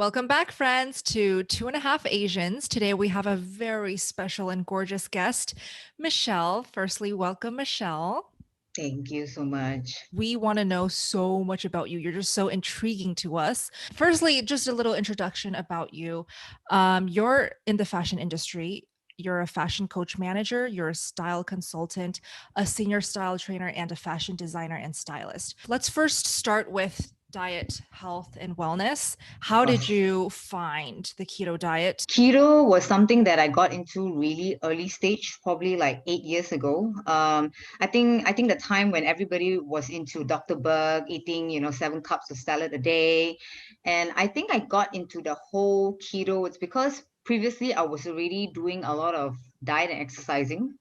Welcome back, friends, to Two and a Half Asians. Today we have a very special and gorgeous guest, Michelle. Firstly, welcome, Michelle. Thank you so much. We want to know so much about you. You're just so intriguing to us. Firstly, just a little introduction about you. You're in the fashion industry. You're a fashion coach manager, you're a style consultant, a senior style trainer, and a fashion designer and stylist. Let's first start with diet, health, and wellness. How did you find the keto diet? Keto was something that I got into really early stage, probably like 8 years ago. I think the time when everybody was into Dr. Berg, eating 7 cups of salad a day, and I think I got into the whole keto. It's because previously I was already doing a lot of diet and exercising.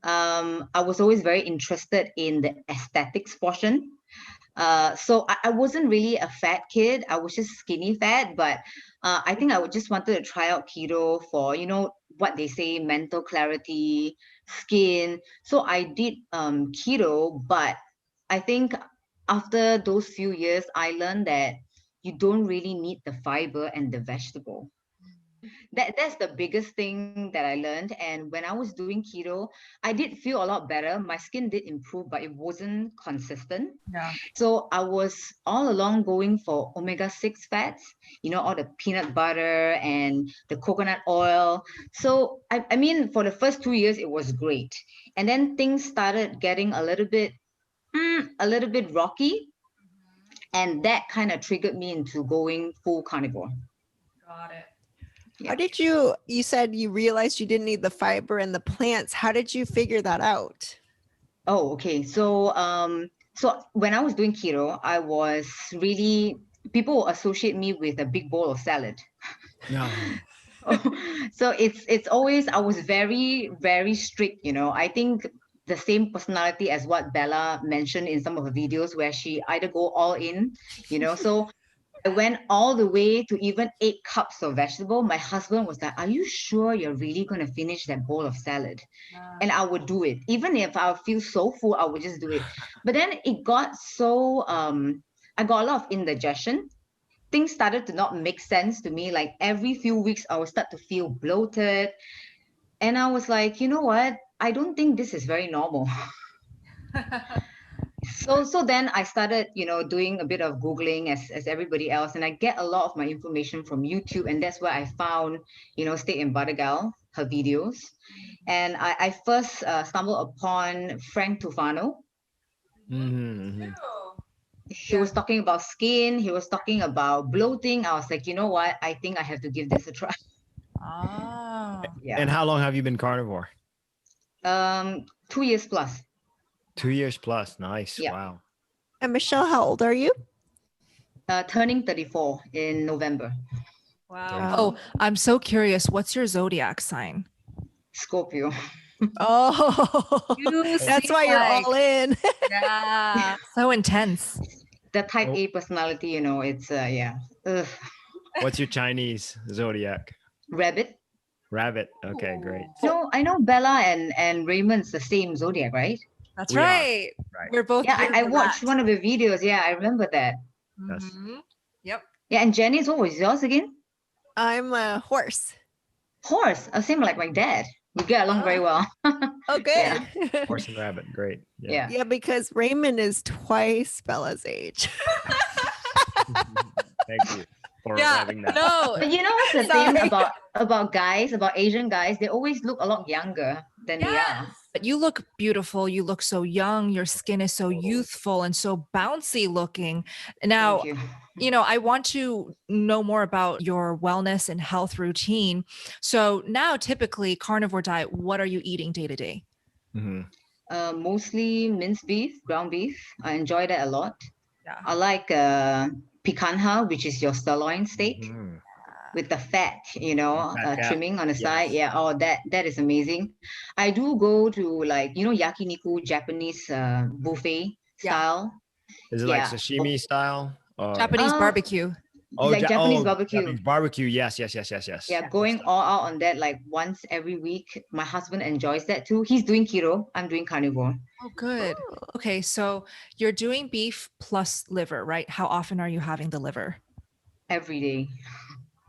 I was always very interested in the aesthetics portion. So I wasn't really a fat kid. I was just skinny fat, but I think I would just wanted to try out keto for, what they say, mental clarity, skin. So I did keto, but I think after those few years, I learned that you don't really need the fiber and the vegetable. That's the biggest thing that I learned. And when I was doing keto, I did feel a lot better. My skin did improve, but it wasn't consistent. Yeah. So I was all along going for omega-6 fats, all the peanut butter and the coconut oil. So I mean, for the first 2 years, it was great. And then things started getting a little bit rocky. And that kind of triggered me into going full carnivore. Got it. How did you said you realized you didn't need the fiber and the plants. How did you figure that out? Oh, okay. So when I was doing keto, I was really people associate me with a big bowl of salad. No. So it's always I was very, very strict, I think the same personality as what Bella mentioned in some of her videos where she either go all in, so I went all the way to even 8 cups of vegetable. My husband was like, "Are you sure you're really going to finish that bowl of salad?" And I would do it. Even if I feel so full, I would just do it. But then it got so, I got a lot of indigestion. Things started to not make sense to me. Like every few weeks, I would start to feel bloated. And I was like, you know what? I don't think this is very normal. So then I started, doing a bit of Googling as everybody else, and I get a lot of my information from YouTube, and that's where I found, Steak and Butter Gal, her videos. And I first stumbled upon Frank Tufano. Mm-hmm. He was talking about skin, he was talking about bloating. I was like, you know what? I think I have to give this a try. Yeah. And how long have you been carnivore? 2 years plus. 2 years plus. Nice. Yeah. Wow. And Michelle, how old are you? Turning 34 in November. Wow. Oh, I'm so curious. What's your zodiac sign? Scorpio. Oh, that's why you're all in. Yeah. So intense. The type A personality, it's yeah. Ugh. What's your Chinese zodiac? Rabbit. Rabbit. Okay, great. No, I know Bella and Raymond's the same zodiac, right? That's We are. right. Right. We're both. Yeah, I beautiful watched rats. one of the videos. Yeah, I remember that. Yes. Mhm. Yep. Yeah, and Janice, what was yours again? I'm a horse. Horse. Same like my dad. We get along very well. Oh, good. Yeah. Horse and rabbit. Great. Yeah. Yeah, because Raymond is twice Bella's age. Thank you for Yeah. having that. No. But you know what's the thing about guys, about Asian guys? They always look a lot younger than they are. But you look beautiful. You look so young. Your skin is so youthful and so bouncy looking. Now, Thank you. I want to know more about your wellness and health routine. So now, typically, carnivore diet, what are you eating day to day? Mhm. Mostly minced beef, ground beef. I enjoy that a lot. Yeah. I like picanha, which is your sirloin steak. Mhm. With the fat, Fat cap. trimming on the side. Yes. Yeah, oh, that is amazing. I do go to yakiniku Japanese buffet Yeah. style. Is it like sashimi style? Or... Japanese barbecue. Like Japanese barbecue. Japanese barbecue. Yes. Yeah, going all out on that like once every week. My husband enjoys that too. He's doing keto. I'm doing carnivore. Oh, good. Okay, so you're doing beef plus liver, right? How often are you having the liver? Every day.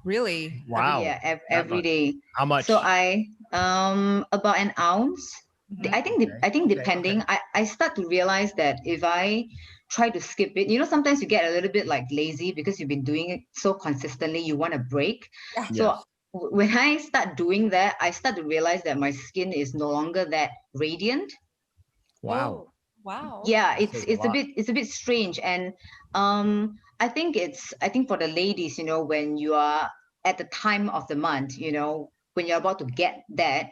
Really? Wow. Yeah, that every much. day. How much? So I about an ounce. Mhm. I think Okay, depending, okay. I start to realize that if I try to skip it, sometimes you get a little bit like lazy because you've been doing it so consistently, you want a break. Yeah. So Yes. when I start doing that, I start to realize that my skin is no longer that radiant. Wow. Oh, wow. Yeah, That says a lot. it's a bit strange. And I think for the ladies, when you are at the time of the month, when you're about to get that,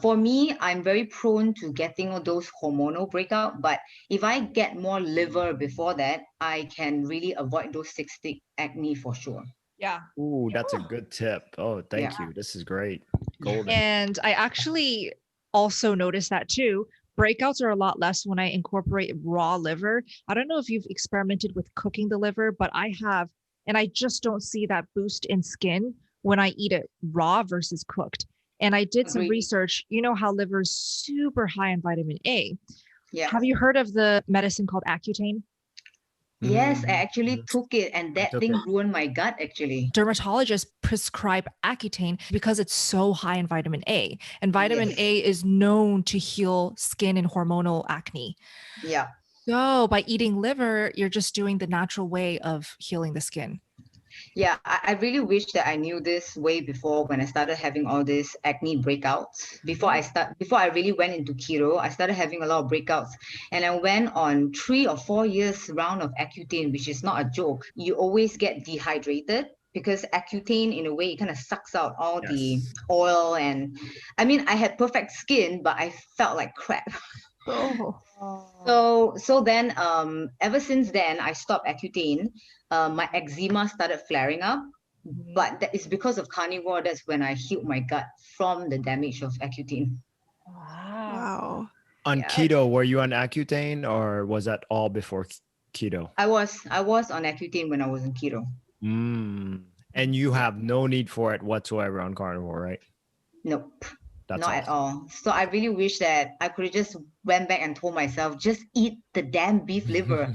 for me, I'm very prone to getting all those hormonal breakout. But if I get more liver before that, I can really avoid those cystic acne for sure. Yeah. Ooh, that's a good tip. Oh, thank Yeah. you. This is great. Golden. And I actually also noticed that too. Breakouts are a lot less when I incorporate raw liver. I don't know if you've experimented with cooking the liver, but I have, and I just don't see that boost in skin when I eat it raw versus cooked. And I did some Agreed. research. You know how liver is super high in vitamin A. Yeah. Have you heard of the medicine called Accutane? Yes, I Mhm. actually took it, and I that took thing it. ruined my gut actually. Dermatologists prescribe Accutane because it's so high in vitamin A. And vitamin Yes. A is known to heal skin and hormonal acne. Yeah. So by eating liver, you're just doing the natural way of healing the skin. Yeah, I really wish that I knew this way before when I started having all these acne breakouts. Before I really went into keto, I started having a lot of breakouts. And I went on 3 or 4 years round of Accutane, which is not a joke. You always get dehydrated because Accutane, in a way, it kind of sucks out all the Yes. oil. And I mean, I had perfect skin, but I felt like crap. Oh. So then ever since then I stopped Accutane. My eczema started flaring up, but that is because of carnivore. That's when I healed my gut from the damage of Accutane. Wow. Wow. On Yeah. keto, were you on Accutane or was that all before keto? I was on Accutane when I was in keto. And you have no need for it whatsoever on carnivore, right? Nope. That's Not at awesome. all. So I really wish that I could have just went back and told myself, just eat the damn beef liver.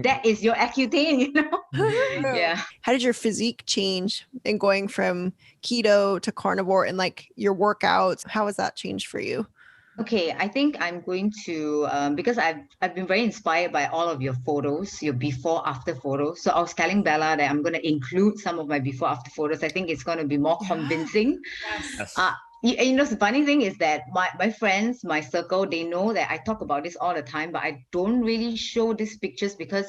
That is your Accutane, Yeah. How did your physique change in going from keto to carnivore and like your workouts? How has that changed for you? Okay, I think I'm going to because I've been very inspired by all of your photos, your before after photos. So I was telling Bella that I'm going to include some of my before after photos. I think it's going to be more convincing. Yes. Yes. The funny thing is that my friends, my circle, they know that I talk about this all the time, but I don't really show these pictures because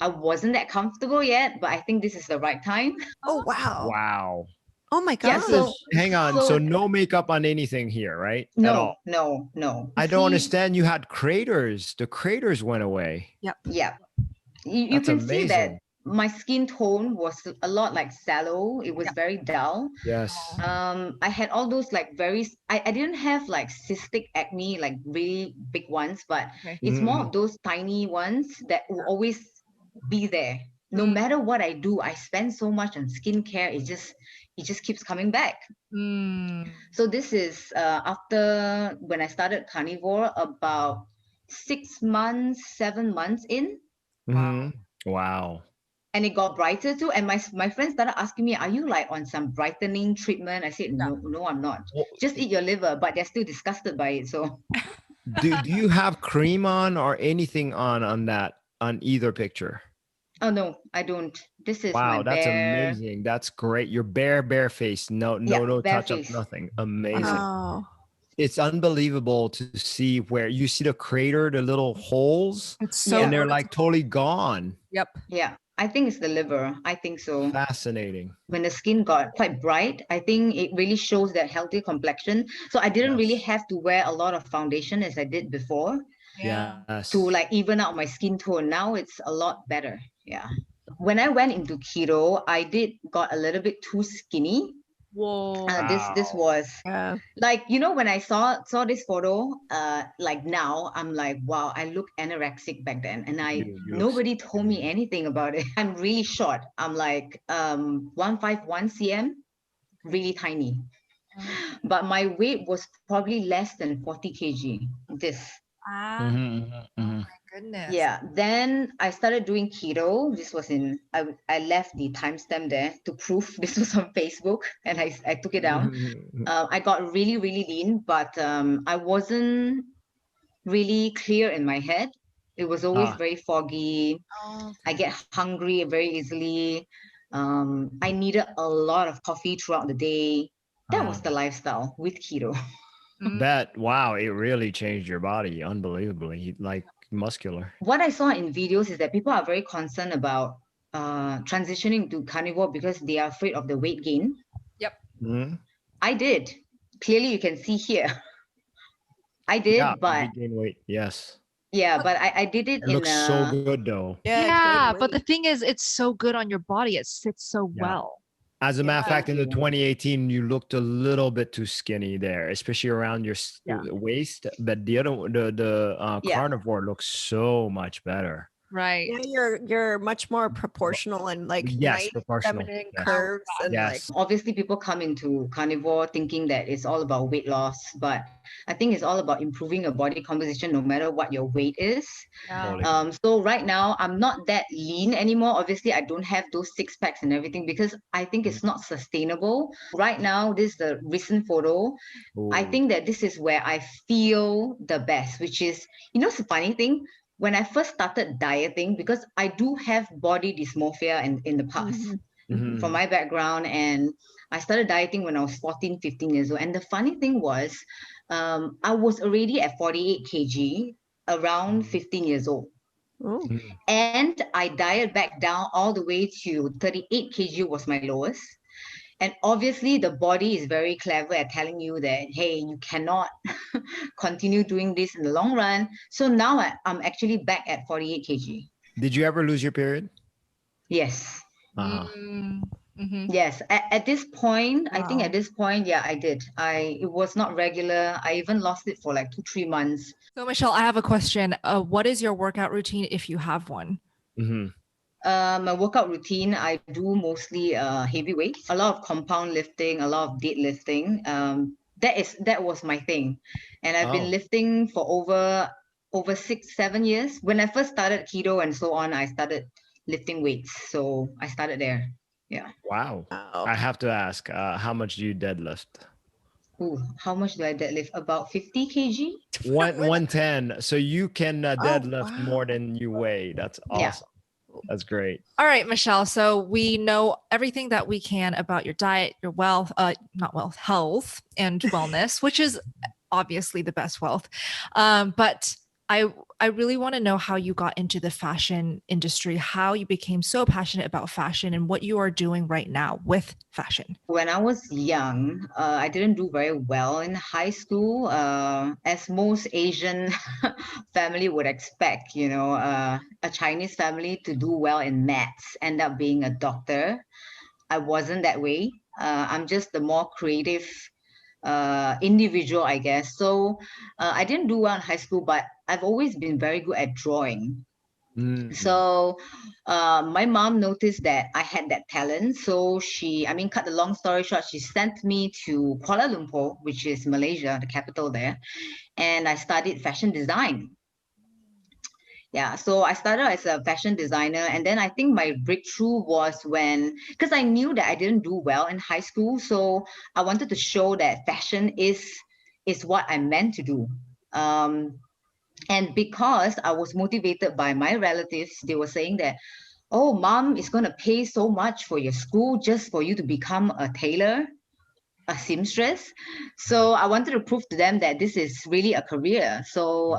I wasn't that comfortable yet. But I think this is the right time. Oh, wow. Wow. Oh my Yeah. gosh. So Hang on. So no makeup on anything here, right? At all. no. I don't See, understand. You had craters. The craters went away. Yep. yeah. You That's can see that amazing. my skin tone was a lot like sallow. It was Yeah. very dull. Yes. I had all those like I didn't have like cystic acne, like really big ones, but Okay. it's more Mhm. of those tiny ones that will always be there. No Mm. matter what I do, I spend so much on skincare. It just keeps coming back. Mm. So this is after when I started carnivore about 6 months, 7 months in. Mhm. Wow. And it got brighter too. And my friends started asking me, "Are you like on some brightening treatment?" I said, Yeah. No, I'm not. Well, Just eat your liver." But they're still disgusted by it. So do you have cream on or anything on either picture? oh no, I don't. This is my Wow, that's bare, amazing. That's great. Your bare face. No bare touch up, face. nothing. Amazing. Wow. It's unbelievable to see where you see the crater, the little holes, It's so Yeah. and they're like noticeable. totally gone. Yep. Yeah, I think it's the liver. I think so. Fascinating. When the skin got quite bright, I think it really shows that healthy complexion. So I didn't really Yes. have to wear a lot of foundation as I did before Yeah. to Yes. like even out my skin tone. Now it's a lot better. Yeah. When I went into keto, I did got a little bit too skinny. Whoa. This Wow. was Yeah. like, when I saw this photo, like now I'm like, wow, I look anorexic back then, and You look nobody told me anything about it. I'm really short. I'm like 151 cm, really tiny, but my weight was probably less than 40 kg. This Ah. Mhm, mhm, mhm. Goodness. Yeah, then I started doing keto. This was I left the timestamp there to prove this was on Facebook, and I took it down. I got really, really lean, but I wasn't really clear in my head. It was always Ah, very foggy. Oh, I get hungry very easily. I needed a lot of coffee throughout the day. That was ah. the lifestyle with keto. That wow, it really changed your body unbelievably, like muscular. What I saw in videos is that people are very concerned about transitioning to carnivore because they are afraid of the weight gain. Yep. Mhm. I did. Clearly, you can see here. I Yeah, did, you but did gain weight. Yes. yeah, but I did it It in looks so a good though. Yeah, Yeah, gain but the weight. thing is, it's so good on your body. It sits so Yeah. well. As a matter of Yeah. fact, in the 2018, you looked a little bit too skinny there, especially around your Yeah. waist. But the other, the yeah. carnivore looks so much better. Right. Yeah, you're much more proportional and like Yes, nice proportional. feminine Yes. curves and like Yes. Obviously, people come into carnivore thinking that it's all about weight loss, but I think it's all about improving your body composition no matter what your weight is. Yeah. Totally. So right now, I'm not that lean anymore. Obviously, I don't have those six packs and everything because I think it's not sustainable. Right now, this is the recent photo. I Ooh. think that this is where I feel the best, which is, it's a funny thing. When I first started dieting, because I do have body dysmorphia in the past Mhm. from my background, and I started dieting when I was 14, 15 years old. And the funny thing was, I was already at 48 kg around 15 years old. Oh. Mhm. And I diet back down all the way to 38 kg was my lowest. And obviously, the body is very clever at telling you that, hey, you cannot continue doing this in the long run. So now I'm actually back at 48 kg. Did you ever lose your period? Yes. Uh-huh. Mm-hmm. Yes. At this point, I think Wow. at this point, yeah, I did. It was not regular. I even lost it for like 2-3 months. So, Michelle, I have a question. What is your workout routine if you have one? Mm-hmm. My workout routine, I do mostly heavy weights, a lot of compound lifting, a lot of deadlifting. That was my thing, and I've been Oh, lifting for over 6-7 years. When I first started keto and so on, I started lifting weights, so I started there. Yeah. wow. Wow. I have to ask, how much do you deadlift? Ooh, how much do I deadlift? About 50 kg. 110. So you can deadlift wow. more than you weigh. That's Yeah. awesome. That's great. All right, Michelle. So we know everything that we can about your diet, your health and wellness, which is obviously the best wealth. But I really want to know how you got into the fashion industry, how you became so passionate about fashion, and what you are doing right now with fashion. When I was young, I didn't do very well in high school, as most Asian family would expect. A Chinese family to do well in maths, end up being a doctor. I wasn't that way. I'm just the more creative individual, I guess. So I didn't do well in high school, but I've always been very good at drawing. Mhm. So my mom noticed that I had that talent. So cut the long story short, she sent me to Kuala Lumpur, which is Malaysia, the capital there. And I studied fashion design. Yeah, so I started as a fashion designer. And then I think my breakthrough was because I knew that I didn't do well in high school. So I wanted to show that fashion is what I meant to do. And because I was motivated by my relatives, they were saying that, oh, mom is going to pay so much for your school just for you to become a tailor, a seamstress. So I wanted to prove to them that this is really a career. So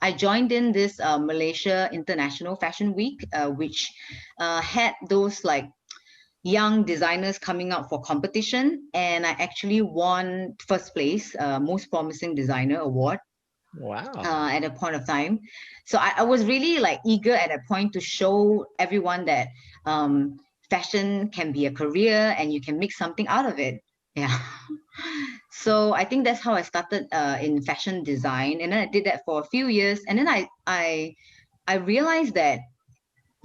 I joined in this Malaysia International Fashion Week, which had those like young designers coming out for competition. And I actually won first place, most promising designer award. Wow. At a point of time. So I was really like eager at that point to show everyone that fashion can be a career and you can make something out of it. Yeah. So I think that's how I started in fashion design. And then I did that for a few years. And then I realized that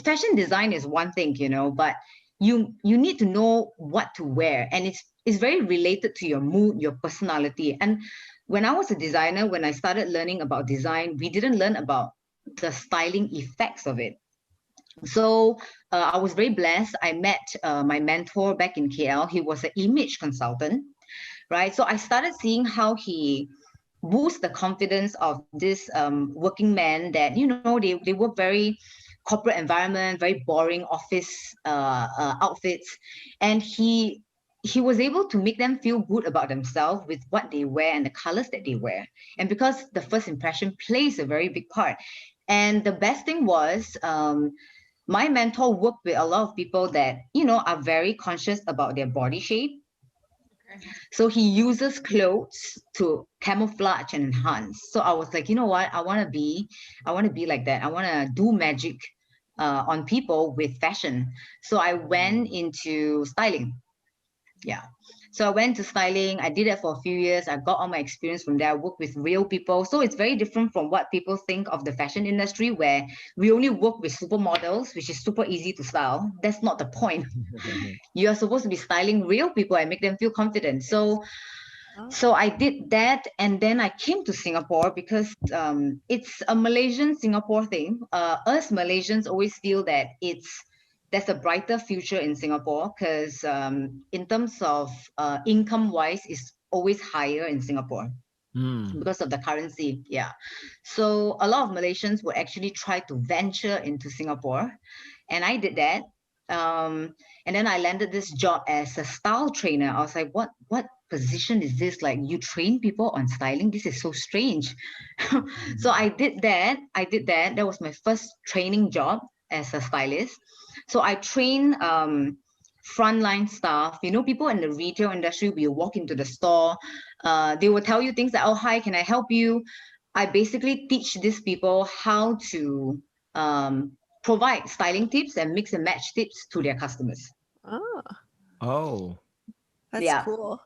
fashion design is one thing, but you need to know what to wear. And it's very related to your mood, your personality. And when I was a designer, when I started learning about design, we didn't learn about the styling effects of it. So I was very blessed. I met my mentor back in KL. He was an image consultant, right? So I started seeing how he boosts the confidence of this working men that, they work very corporate environment, very boring office outfits. And he was able to make them feel good about themselves with what they wear and the colors that they wear. And because the first impression plays a very big part. And the best thing was, my mentor worked with a lot of people that, are very conscious about their body shape. So he uses clothes to camouflage and enhance. So I was like, you know what? I want to be like that. I want to do magic on people with fashion. So I went into styling. Yeah. So I went to styling. I did that for a few years. I got all my experience from there. I worked with real people. So it's very different from what people think of the fashion industry, where we only work with supermodels, which is super easy to style. That's not the point. You are supposed to be styling real people and make them feel confident. So I did that, and then I came to Singapore because it's a Malaysian Singapore thing. Us Malaysians always feel that there's a brighter future in Singapore because in terms of income wise, it's always higher in Singapore because of the currency. Yeah. So a lot of Malaysians would actually try to venture into Singapore, and I did that. And then I landed this job as a style trainer. I was like, what position is this? Like, you train people on styling? This is so strange. So I did that. That was my first training job as a stylist. So I train frontline staff. People in the retail industry will walk into the store. They will tell you things like, oh, hi, can I help you? I basically teach these people how to provide styling tips and mix and match tips to their customers. Oh. That's cool.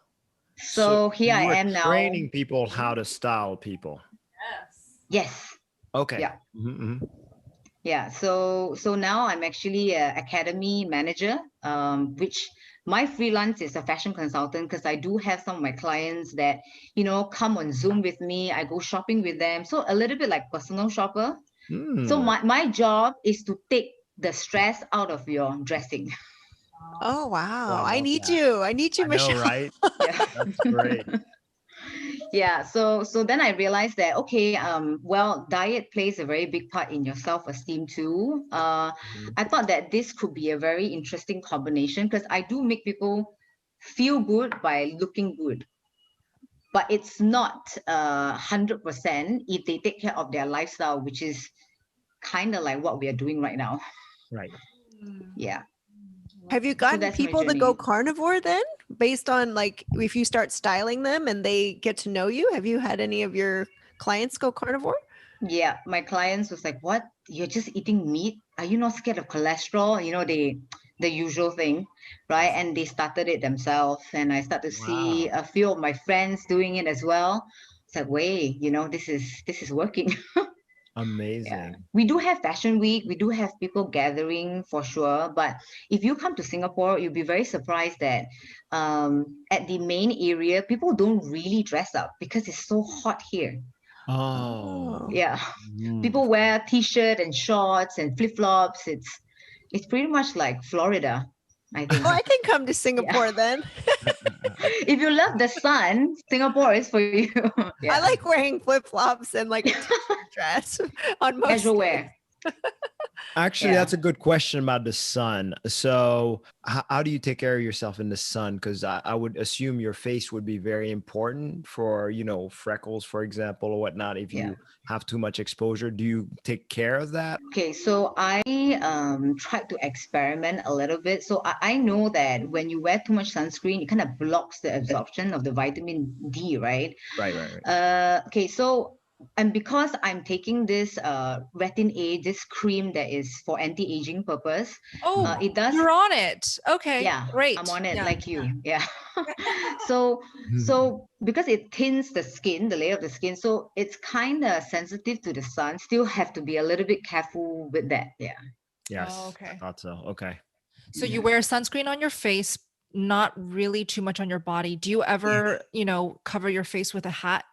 So here I am now. Training people how to style people. Yes. Okay. Yeah. Yeah. So now I'm actually an academy manager, which my freelance is a fashion consultant, because I do have some of my clients that, come on Zoom with me. I go shopping with them. So a little bit like personal shopper. So my job is to take the stress out of your dressing. Oh, wow. Well, I need you. I need you, Michelle. know, right? Yeah. That's great. Yeah. So then I realized that, okay, well, diet plays a very big part in your self-esteem too. I thought that this could be a very interesting combination, because I do make people feel good by looking good. But it's not 100% if they take care of their lifestyle, which is kind of like what we are doing right now. Right. Yeah. Have you gotten that's my people to journey. go carnivore then, based on like if you start styling them and they get to know you? Have you had any of your clients go carnivore? Yeah, my clients was like, what? You're just eating meat? Are you not scared of cholesterol? The usual thing, right? And they started it themselves, and I start to see a few of my friends doing it as well. It's like, wait, this is working. Amazing. Yeah. We do have fashion week. We do have people gathering for sure. But if you come to Singapore, you'll be very surprised that at the main area, people don't really dress up because it's so hot here. Oh. Yeah. People wear t-shirt and shorts and flip-flops. It's pretty much like Florida, I think. Oh, I can come to Singapore then. If you love the sun, Singapore is for you. Yeah. I like wearing flip-flops and like a t-shirt dress on most casual days. wear. Actually, that's a good question about the sun. So how do you take care of yourself in the sun? Because I would assume your face would be very important for, freckles, for example, or whatnot. If you have too much exposure, do you take care of that? Okay, so I tried to experiment a little bit. So I know that when you wear too much sunscreen, it kind of blocks the absorption of the vitamin D, right? Right. Okay, so and because I'm taking this retin A, this cream that is for anti-aging purpose. Oh, it does. You're on it. Okay. Yeah, Great. I'm on it Yeah. like you. Yeah. So because it thins the skin, the layer of the skin, so it's kind of sensitive to the sun. Still have to be a little bit careful with that. Yeah. Yes. Oh, okay. I thought so. Okay. So you wear sunscreen on your face, not really too much on your body. Do you ever, cover your face with a hat?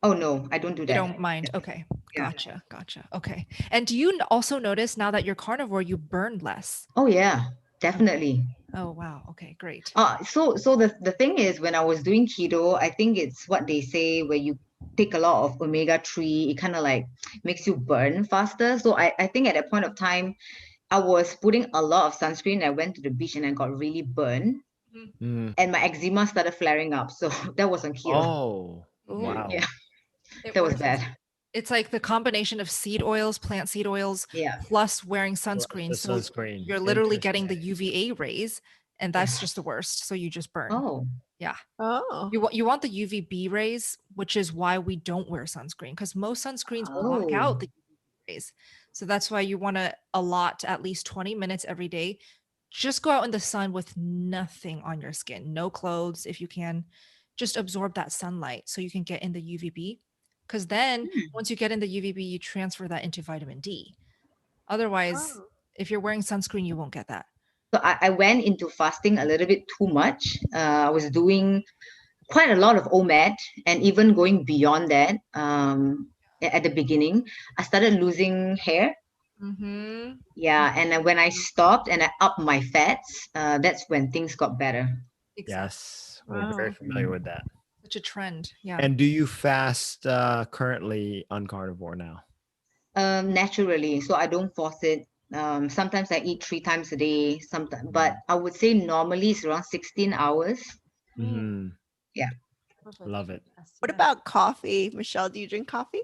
Oh no, I don't do You that. don't mind. Okay. Yeah. Gotcha. Okay. And do you also notice now that you're carnivore, you burn less? Oh yeah, definitely. Oh, wow. Okay, great. So the thing is, when I was doing keto, I think it's what they say where you take a lot of omega-3, it kind of like makes you burn faster. So I think at that point of time, I was putting a lot of sunscreen. I went to the beach and I got really burned, Mm. and my eczema started flaring up. So that was on keto. Oh, Ooh. wow. Yeah, It that was works. bad. It's like the combination of seed oils, plant seed oils, Yeah. plus wearing sunscreen. The So sunscreen. you're literally getting the Interesting. UVA rays, and that's just the worst. So you just burn. Oh. Yeah. Oh. You want the UVB rays, which is why we don't wear sunscreen, because most sunscreens block Oh. out the UVB rays. So that's why you want to allot at least 20 minutes every day. Just go out in the sun with nothing on your skin, no clothes if you can. Just absorb that sunlight so you can get in the UVB. Because then Hmm. once you get in the UVB, you transfer that into vitamin D. Otherwise, Oh. if you're wearing sunscreen, you won't get that. So I went into fasting a little bit too much. I was doing quite a lot of OMAD and even going beyond that. At the beginning, I started losing hair. Mm-hmm. Yeah, and then when I stopped and I upped my fats, that's when things got better. Exactly. Yes, we're very Wow. familiar with that. Such a trend. Yeah. And do you fast currently on carnivore now? Naturally, so I don't force it. Sometimes I eat 3 times a day, sometimes, but I would say normally it's around 16 hours. Hmm. Yeah. Perfect. Love it. What about coffee? Michelle, do you drink coffee?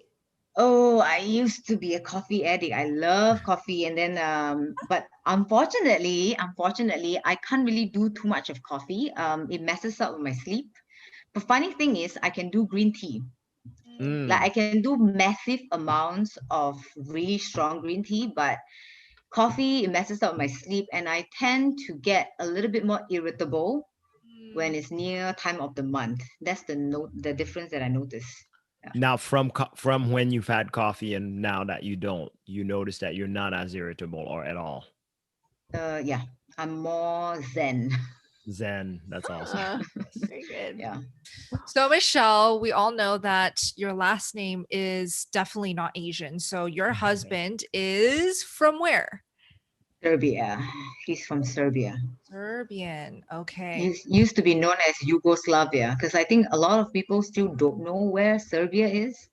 Oh, I used to be a coffee addict. I love coffee, and then but unfortunately, I can't really do too much of coffee. It messes up with my sleep. But funny thing is, I can do green tea. Like I Mm. can do massive amounts of really strong green tea, but coffee, it messes up my sleep, and I tend to get a little bit more irritable when it's near time of the month. That's the difference that I notice. Now, from when you've had coffee and now that you don't, you notice that you're not as irritable or at all. Yeah, I'm more zen. Zen. That's awesome. Yes. Very good. Yeah. So, Michelle, we all know that your last name is definitely not Asian. So, your husband is from where? Serbia. He's from Serbia. Serbian. Okay. Used to be known as Yugoslavia, because I think a lot of people still don't know where Serbia is.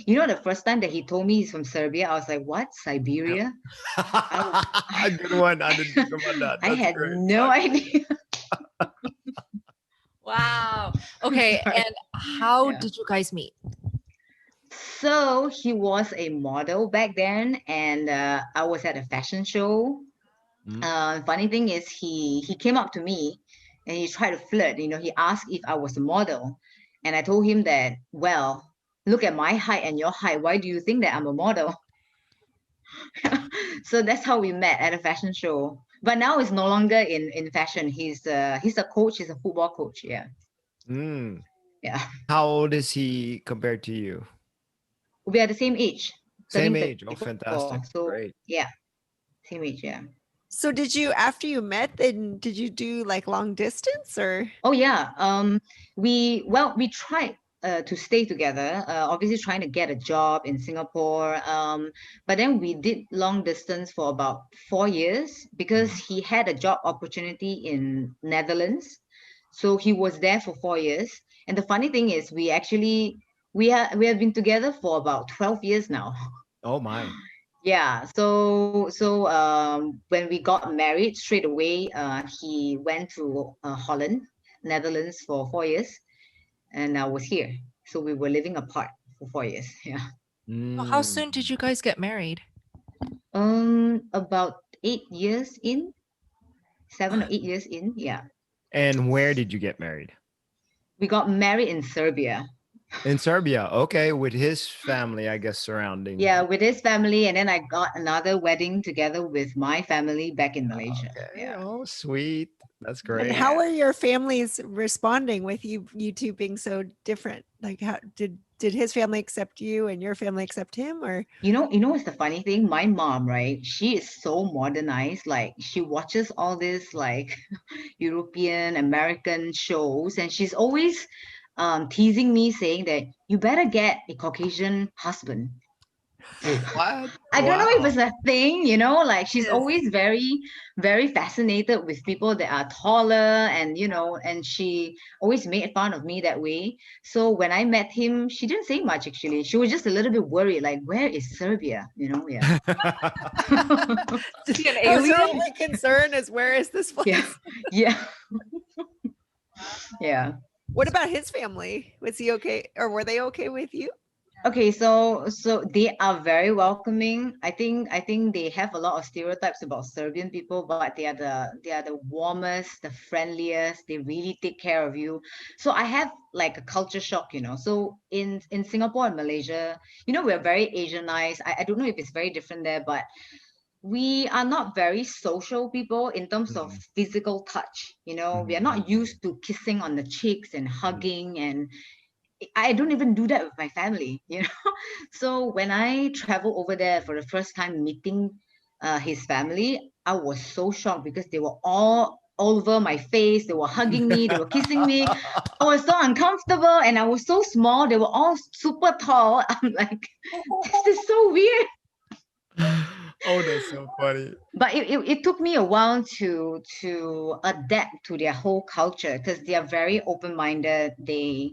You know, the first time that he told me he's from Serbia, I was like, what? Siberia? Good one. I didn't think about that. I That's had great. no idea. Wow. Okay. And how Yeah. did you guys meet? So he was a model back then, and I was at a fashion show. Funny thing is, he came up to me and he tried to flirt. You know, he asked if I was a model, and I told him that, well, look at my height and your height. Why do you think that I'm a model? So that's how we met at a fashion show. But now it's no longer in fashion. He's a coach. He's a football coach. Yeah, Mm. yeah. How old is he compared to you? We are the same age. Same turning age. Oh, 34. fantastic. So Great. yeah, same age. Yeah. So did you, after you met, then did you do like long distance or? Oh yeah. We tried to stay together. Obviously trying to get a job in Singapore. But then we did long distance for about 4 years because he had a job opportunity in Netherlands. So he was there for 4 years. And the funny thing is, we have been together for about 12 years now. Oh my. Yeah, so when we got married, straight away, he went to Holland, Netherlands for 4 years, and I was here. So we were living apart for 4 years. Yeah. So how soon did you guys get married? About 8 years in, 7 or 8 years in. Yeah. And where did you get married? We got married in Serbia. In Serbia. Okay, with his family, I guess, surrounding. Yeah, with his family, and then I got another wedding together with my family back in Malaysia. Okay. Yeah. Oh, sweet. That's And great. how are your families responding with you two being so different? Like how did his family accept you and your family accept him, or? You know what's the funny thing? My mom, right? She is so modernized. Like she watches all this like European, American shows, and she's always teasing me, saying that you better get a Caucasian husband. What? I don't know if Wow. it's a thing, you know, like she's Yes. always very, very fascinated with people that are taller and, you know, and she always made fun of me that way. So when I met him, she didn't say much actually. She was just a little bit worried, like, where is Serbia? You know, yeah. Is he an That was her alien? only concern is where is this place? Yeah. Yeah. Yeah. What about his family? Was he okay or were they okay with you? Okay, so they are very welcoming. I think they have a lot of stereotypes about Serbian people, but they are the warmest, the friendliest. They really take care of you. So I have like a culture shock, you know. So in Singapore and Malaysia, you know, we're very Asianized. I don't know if it's very different there, but we are not very social people in terms of Mhm. physical touch. You know, we are Mhm. not used to kissing on the cheeks and hugging, and I don't even do that with my family, you know. So when I traveled over there for the first time meeting his family, I was so shocked because they were all over my face. They were hugging me, they were kissing me. I was so uncomfortable and I was so small. They were all super tall. I'm like, this is so weird. Oh, that's so funny. But it took me a while to adapt to their whole culture because they are very open-minded. They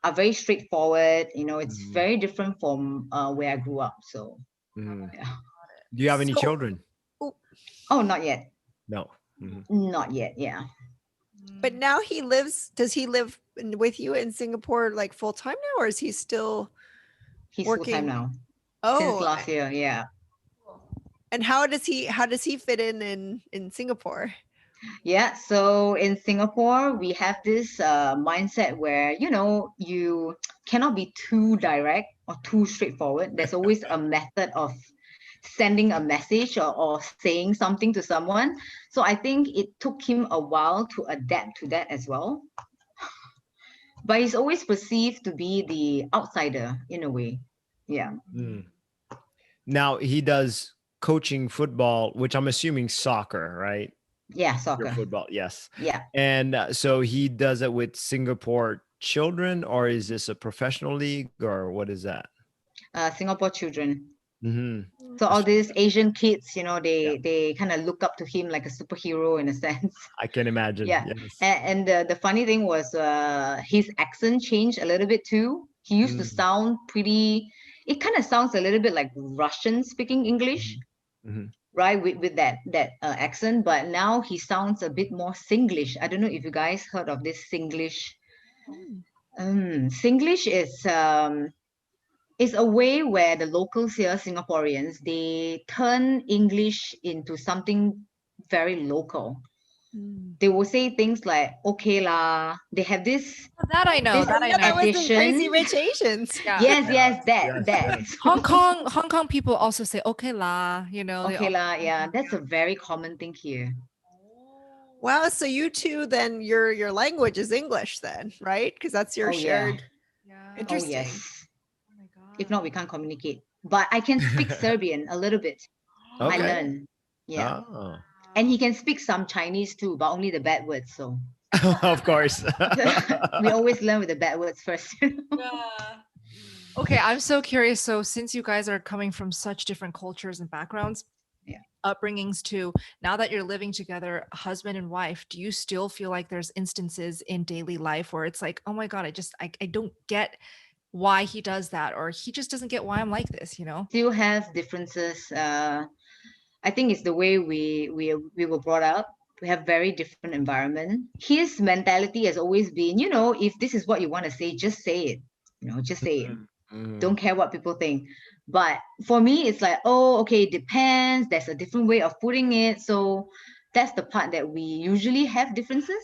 are very straightforward. You know, it's Mhm. very different from where I grew up. So Mhm. yeah. Do you have any So- children? Oh, Oh, not yet. No. Mhm. Not yet. Yeah. but now does he live with you in Singapore like full time now or is he still He's full time working? now. Since Oh, last year. Yeah. and how does he fit in Singapore? Yeah. So in Singapore, we have this mindset where, you know, you cannot be too direct or too straightforward. There's always a method of sending a message or saying something to someone. So I think it took him a while to adapt to that as well. But he's always perceived to be the outsider in a way. Yeah. Mm. Now he does coaching football, which I'm assuming soccer, right? Yeah. Your Soccer. football, yes. Yeah. And so he does it with Singapore children, or is this a professional league, or what is that? Singapore children. Hmm. So all these Asian kids, you know, Yeah, they kind of look up to him like a superhero in a sense. I can imagine. Yeah. Yes. And the funny thing was his accent changed a little bit too. He used to Mm. sound pretty, it kind of sounds a little bit like Russian speaking English, Mhm. right? With that accent, but now he sounds a bit more Singlish. I don't know if you guys heard of this Singlish. Singlish is a way where the locals here, Singaporeans, they turn English into something very local. They will say things like "okay lah." They have this That I know. this That I Yeah, that know. was in Crazy addition. Rich Asians. Yeah. Yes, that Yes, that. yes. Hong Kong people also say okay la, you know. They Okay all, lah, yeah, that's a very common thing here. Wow, so you two then your language is English then, right? Because that's your Oh yeah, shared. yeah. oh Interesting. yes. Oh my If god. not, we can't communicate. But I can speak Serbian a little bit. I Okay. learned. Yeah, Oh, and he can speak some Chinese too, but only the bad words. So of course. we always learn with the bad words first. Yeah. Okay, I'm so curious. So, since you guys are coming from such different cultures and backgrounds, Yeah. upbringings too, now that you're living together, husband and wife, do you still feel like there's instances in daily life where it's like, oh my God, I don't get why he does that, or he just doesn't get why I'm like this, you know? Still have differences. I think it's the way we were brought up. We have very different environment. His mentality has always been, you know, if this is what you want to say, just say it. You know, just say it. Mm. Don't care what people think. But for me, it's like, oh, okay, it depends. There's a different way of putting it. So that's the part that we usually have differences.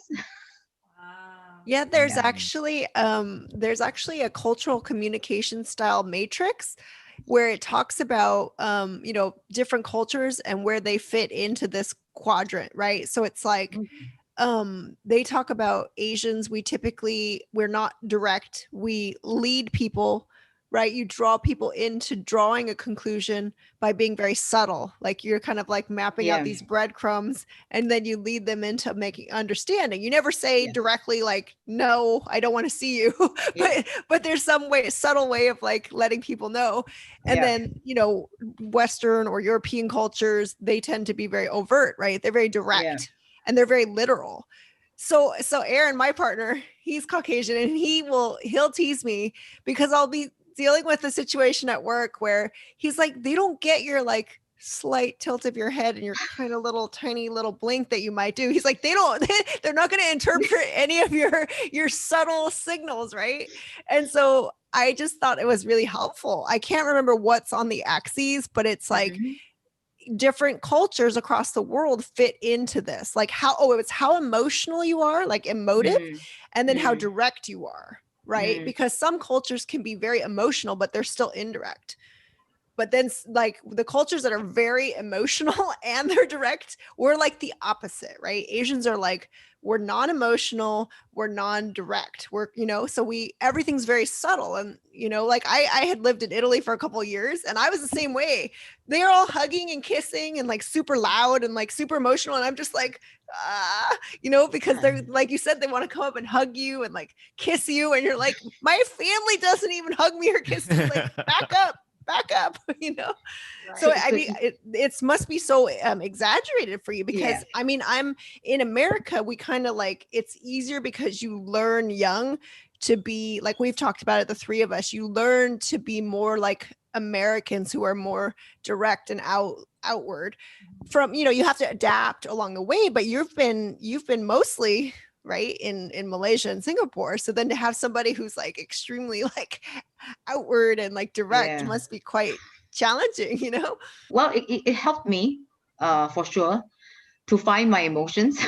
Wow. Yeah, there's Yeah. actually a cultural communication style matrix where it talks about different cultures and where they fit into this quadrant, right? So it's like they talk about Asians, we're not direct, we lead people right? You draw people into drawing a conclusion by being very subtle. Like you're kind of like mapping out Yeah. these breadcrumbs, and then you lead them into making understanding. You never say Yes. directly like, no, I don't want to see you. Yeah. but there's some way, subtle way of like letting people know. And Yeah. then, you know, Western or European cultures, they tend to be very overt, right? They're very direct Yeah. and they're very literal. So Aaron, my partner, he's Caucasian, and he'll tease me because I'll be dealing with a situation at work where he's like, they don't get your like slight tilt of your head and your kind of little tiny little blink that you might do. He's like, they're not going to interpret any of your subtle signals, right? And so I just thought it was really helpful. I can't remember what's on the axes, but it's like different cultures across the world fit into this. Like it's how emotional you are, like emotive, and then how direct you are, right? Because some cultures can be very emotional, but they're still indirect. But then like the cultures that are very emotional and they're direct, we're like the opposite, right? Asians are like, we're non-emotional, we're non-direct, we're, you know, so everything's very subtle. And, you know, like I had lived in Italy for a couple of years and I was the same way. They're all hugging and kissing and like super loud and like super emotional. And I'm just like, you know, because they're, like you said, they want to come up and hug you and like kiss you. And you're like, my family doesn't even hug me or kiss me. Like, back up, you know? Right. So I mean, it must be so exaggerated for you because I mean, I'm in America, we kind of like, it's easier because you learn young to be like, we've talked about it, the three of us, you learn to be more like Americans who are more direct and outward from, you know, you have to adapt along the way, but you've been mostly right in Malaysia and Singapore. So then to have somebody who's like extremely like outward and like direct must be quite challenging, you know? Well, it helped me for sure to find my emotions.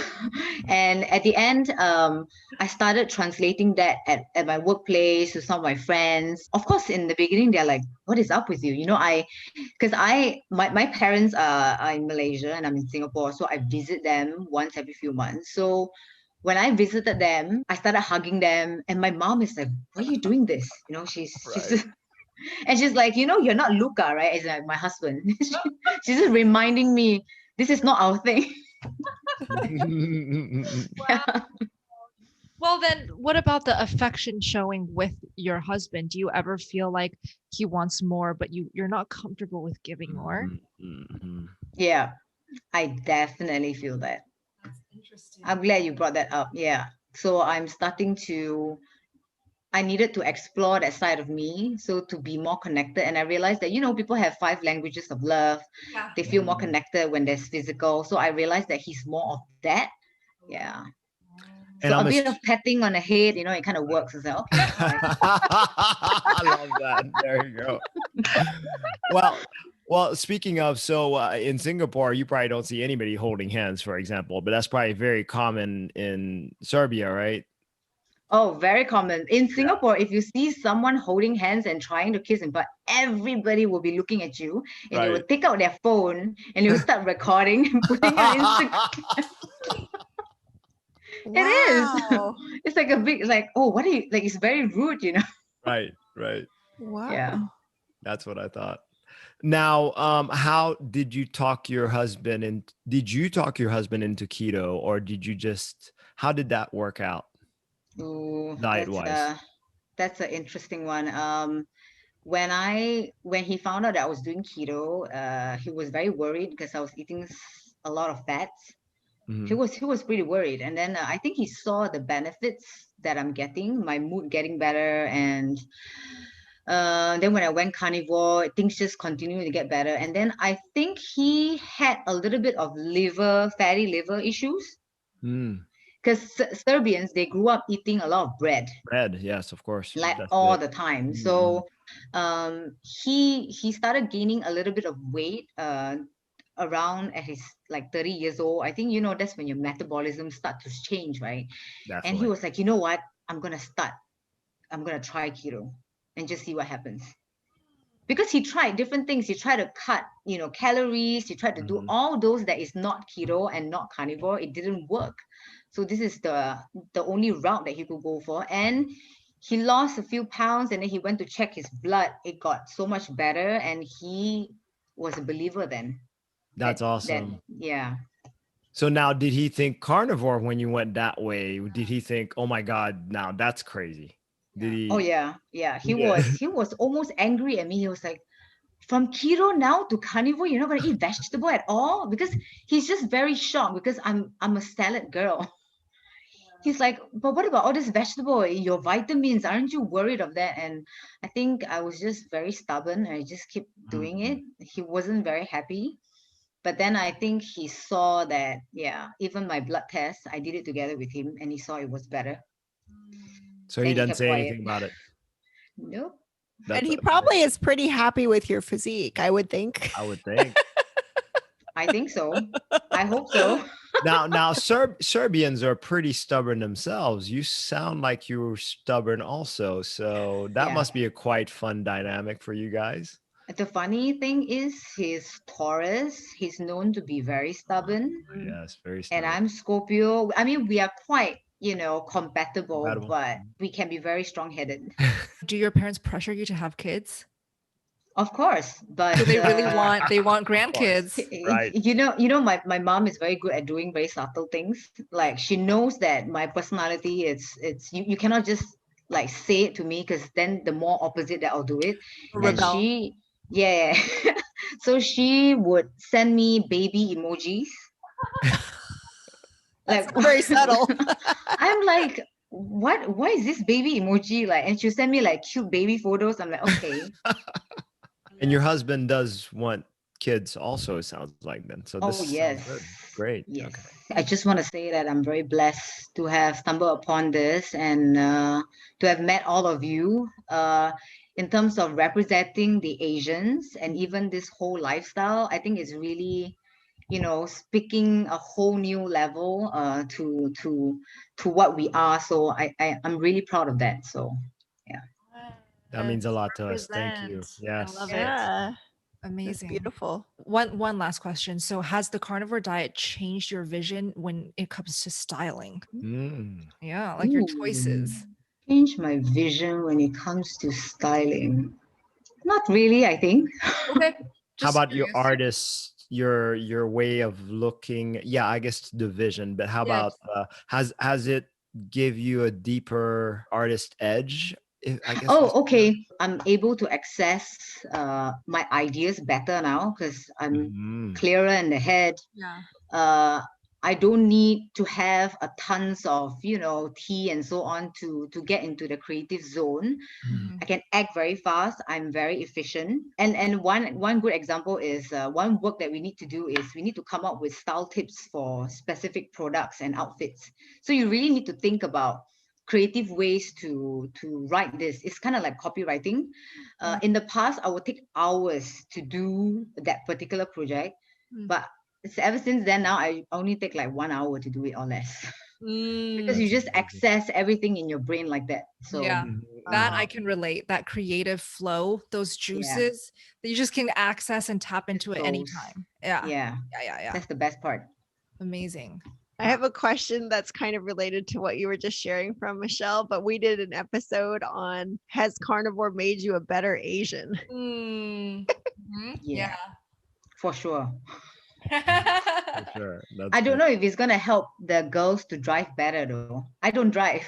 And at the end, I started translating that at my workplace to some of my friends. Of course, in the beginning, they're like, what is up with you? You know, my parents are in Malaysia and I'm in Singapore. So I visit them once every few months. So when I visited them, I started hugging them. And my mom is like, why are you doing this? You know, she's just, and she's like, you know, you're not Luca, right? It's like my husband. She's just reminding me, this is not our thing. Wow. Well, then what about the affection showing with your husband? Do you ever feel like he wants more, but you're not comfortable with giving more? Yeah, I definitely feel that. That's interesting. I'm glad you brought that up. Yeah. So I needed to explore that side of me, so to be more connected. And I realized that, you know, people have 5 languages of love. Yeah. They feel more connected when there's physical. So I realized that he's more of that. Yeah. And so a bit of petting on the head, you know, it kind of works. It's like, okay. I love that. There you go. Well, speaking of, so in Singapore, you probably don't see anybody holding hands, for example, but that's probably very common in Serbia, right? Oh, very common. In Singapore, if you see someone holding hands and trying to kiss him, but everybody will be looking at you and they will take out their phone and they will start recording and putting it on Instagram. It is. It's like a big, like, oh, what are you, like, it's very rude, you know? Right. Wow. Yeah. That's what I thought. Now, how did you talk your husband into keto, or how did that work out? Ooh, diet-wise? That's an interesting one. When he found out that I was doing keto, he was very worried because I was eating a lot of fats. He was pretty worried, and then I think he saw the benefits that I'm getting, my mood getting better, and then when I went carnivore, things just continued to get better. And then I think he had a little bit of fatty liver issues. Because Serbians, they grew up eating a lot of bread. Bread, yes, of course. Like all the time. So he started gaining a little bit of weight around at his like 30 years old. I think, you know, that's when your metabolism starts to change, right? Definitely. And he was like, you know what? I'm going to try keto and just see what happens. Because he tried different things. He tried to cut, you know, calories. He tried to do all those that is not keto and not carnivore. It didn't work. So this is the only route that he could go for. And he lost a few pounds, and then he went to check his blood. It got so much better, and he was a believer then. That's That awesome. yeah. So now, did he think carnivore when you went that way? Did he think, oh my God, now that's crazy? Did Oh he? yeah, yeah. He Yeah. was almost angry at me. He was like, from keto now to carnivore, you're not gonna eat vegetable at all? Because he's just very shocked because I'm a salad girl. He's like, but what about all this vegetable, your vitamins? Aren't you worried of that? And I think I was just very stubborn. I just keep doing it. Mhm. He wasn't very happy. But then I think he saw that, yeah, even my blood test, I did it together with him and he saw it was better. So he Then he doesn't kept say quiet. anything about it. Nope. And That's he amazing. probably is pretty happy with your physique, I would think. I would think. I think so. I hope so. Now, Serbians are pretty stubborn themselves. You sound like you're stubborn also, so that Yeah. must be a quite fun dynamic for you guys. The funny thing is he's Taurus. He's known to be very stubborn. Mm. Yes, very And stubborn. I'm Scorpio. I mean, we are quite, compatible, Compatible. but we can be very strong-headed. Do your parents pressure you to have kids? Of course, but Do they really want they want Of course. grandkids? Right. my mom is very good at doing very subtle things. Like she knows that my personality, it's you cannot just like say it to me because then the more opposite that I'll do it. And Rebel. she, yeah. So she would send me baby emojis. That's Like very subtle. I'm like, what? Why is this baby emoji like? And she'll send me like cute baby photos. I'm like, okay. And your husband does want kids also, it sounds like then. So this Oh sounds yes. good. Great. Yes. Okay. I just want to say that I'm very blessed to have stumbled upon this and to have met all of you. In terms of representing the Asians and even this whole lifestyle, I think it's really, speaking a whole new level to what we are. So I'm really proud of that. So yeah. That means a Yes, lot to us. Thank you. represent. I love Yes. it. Yeah. That's Amazing. beautiful. One last question. So has the carnivore diet changed your vision when it comes to styling? Mm. Yeah, like your Ooh. choices. Change my vision when it comes to styling. Not really, I think. Okay. How Just about your curious. artist, your way of looking? Yeah, I guess the vision, but how Yes. about has it give you a deeper artist edge? I guess Oh, that's the word. okay. I'm able to access my ideas better now because I'm Mhm. clearer in the head. Yeah. I don't need to have a tons of, tea and so on to get into the creative zone. Mhm. I can act very fast. I'm very efficient. And one good example is one work that we need to do is we need to come up with style tips for specific products and outfits. So you really need to think about creative ways to write this. It's kind of like copywriting. Yeah. In the past, I would take hours to do that particular project, Mm. but ever since then now I only take like 1 hour to do it or less because Mm. you That's just amazing. access everything in your brain like that. So Yeah. Mhm. That I uh, can relate. That creative flow, those yeah, juices that you just can access and tap just into it flows. anytime. Yeah. Yeah, Yeah. that's the best part. Amazing. I have a question that's kind of related to what you were just sharing from Michelle, but we did an episode on has carnivore made you a better Asian? Mm. Mhm. Yeah, for sure. For sure. That's I don't great. know if it's gonna help the girls to drive better though. I don't drive.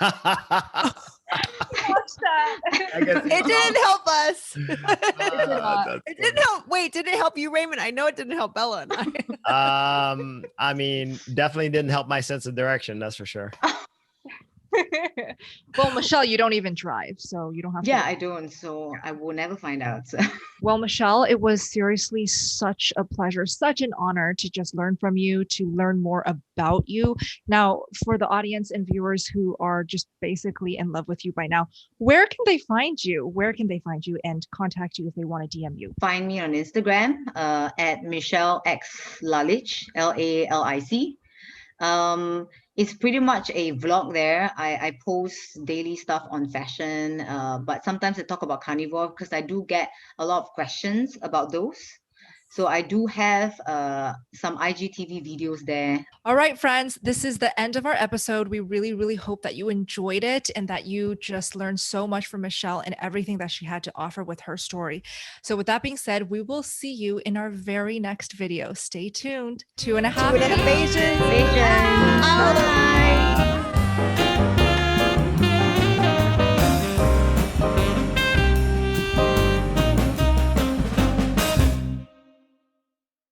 Watch that. I guess It didn't help us. not. It didn't help. Wait, did it help you, Raymond? I know it didn't help Bella and I. I mean, definitely didn't help my sense of direction, that's for sure. Well, Michelle, you don't even drive, so you don't have Yeah, to. I don't, so I will never find out. So. Well, Michelle, it was seriously such a pleasure, such an honor to just learn from you, to learn more about you. Now, for the audience and viewers who are just basically in love with you by now, where can they find you? Where can they find you and contact you if they want to DM you? Find me on Instagram at Michelle X Lalich, Lalic. It's pretty much a vlog there. I post daily stuff on fashion, but sometimes I talk about carnivore because I do get a lot of questions about those. So I do have some IGTV videos there. All right, friends, this is the end of our episode. We really, really hope that you enjoyed it and that you just learned so much from Michelle and everything that she had to offer with her story. So with that being said, we will see you in our very next video. Stay tuned. 2.5 2.5 Asians. Bye.